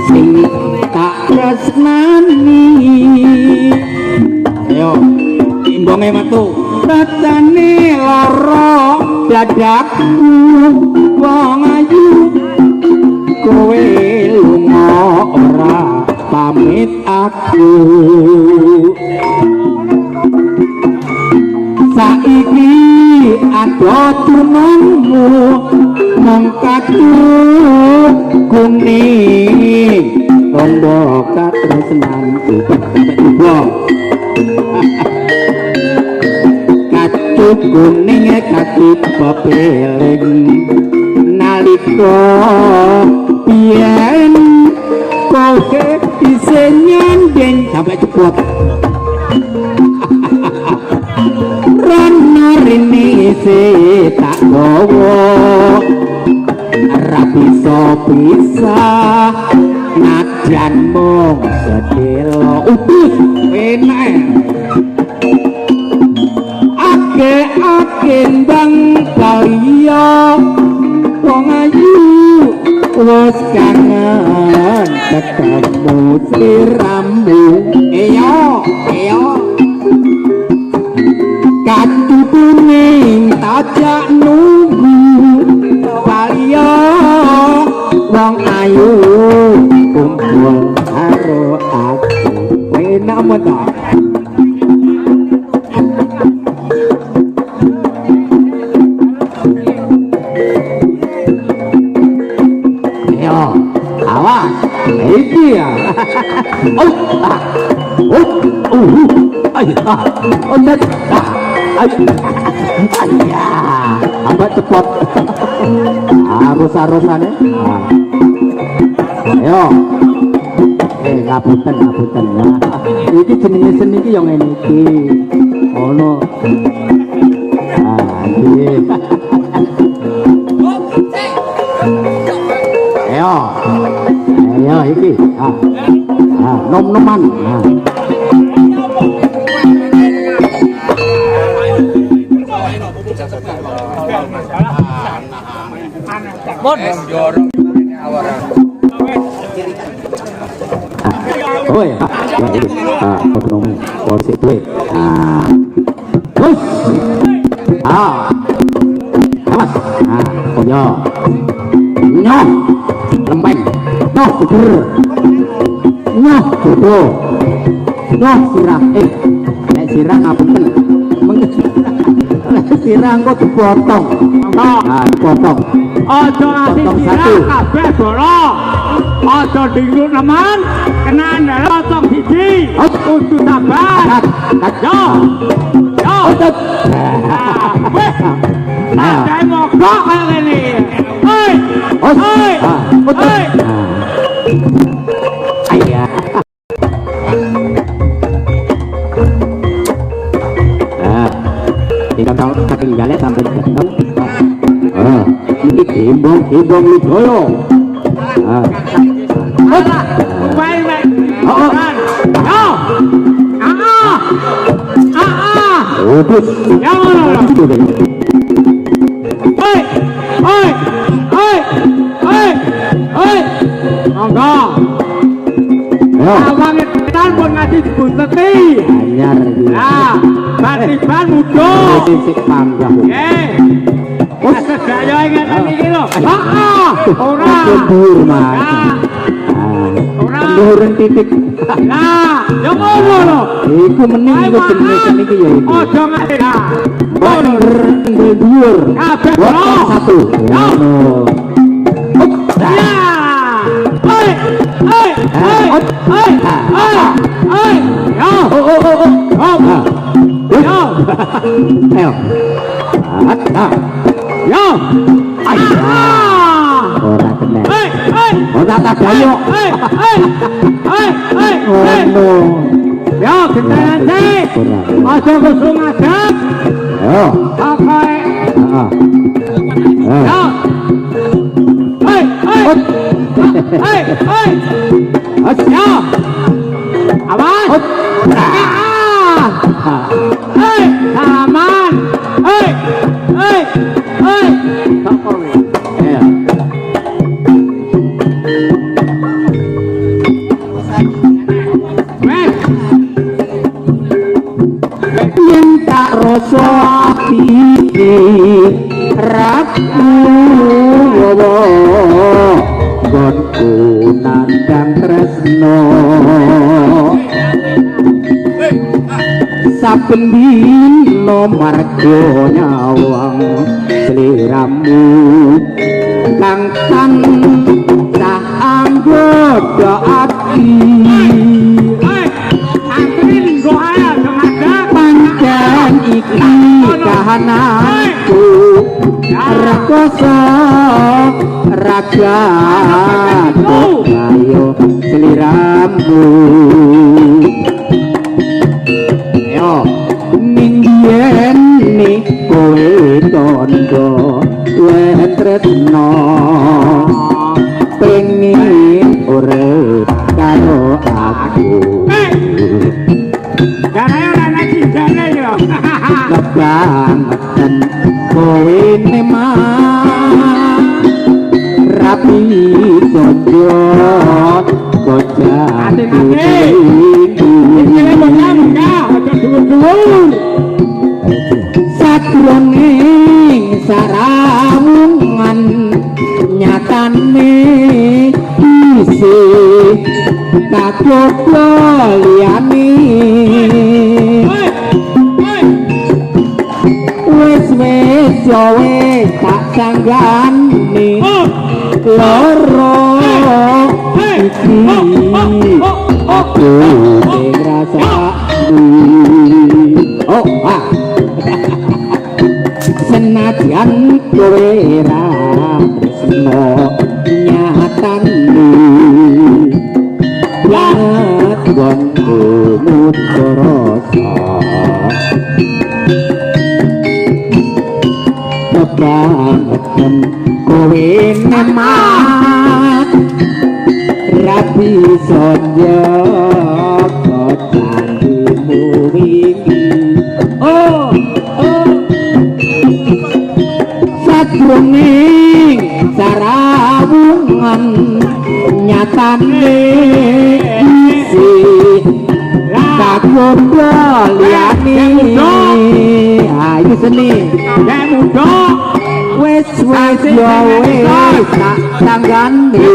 sing tak tresnani ayo imbonge metu rasane lara dadakku wong ayu kowe lunga ora pamit aku saiki ada tunangmu mung kadut kuning rondo katresnan ibu kadut kuning kadut pepeling nalika biyen kowe bisa nyandeng sampai cepot rana rini se tak bawa ora bisa najan mung sedelo udus enak ake bang kaliya wong ayu wis kangen ketemu sliramu eyo katu kuning tajak nunggu kaliya wong ayu kumpul karo aku enak betul awas iki ya apa cepot harus-harusannya ayo ngapunten ya iki jenenge seni iki yang ngene iki ono ayo iki nom-noman Mon jorong oh ya potong posisi gue terus awas koyo nyoh lempeng nyoh kudur nyoh bodoh nyoh sirah nek sirah ngapunten sirah engko dipotong potong aja ngasih sirah kabeh bolong aja dinggo nemen kena ndara potong siji kudu sabar yo weh ada mogok kaya ngene hei ayah tinggal tahun ketinggalan sampai datang ini himbong Widoyo Udus monggo awange tenan pun ngasih dibunteti anyar iki batiban mudo sik panggah sedaya ngeten iki lho ora dhuwur Mas ora dhuwuren titik lah yo ngono lho iku mening iku jenenge iki ya iku aja ngasih dhuwur kabeh satu ngono ora tak gayo ya kentenan sik aja kusung adep yo pakai ya ya awas aman yen tak rasa iki rabu gonku nandang tresno saben dina marga nyawang sliramu kang tansah anggodo ati pancen iki kahananku rakoso raga ayo sliramu yo ning yen kowe tondo yen tresno pengen urip karo aku kebangetan kowe memang rapi konjot kocak sakroning sarawungan nyatane isi kakoko liyane wis yowe tak sanggane loro iki aku ngrasakni oh ah senajan kowe ra tresno nyatane banget gonku mutrasa kebangetan kowe nemat rapi sonjo kocandimu wingi oh sakroning sarawungan nyatane isi kagondo liyane ayo seni wis yo wis tak tanggane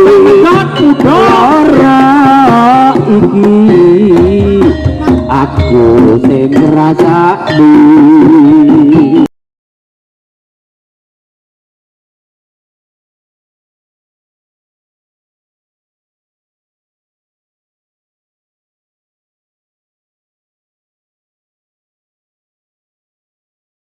ora iki aku sing ngrasakni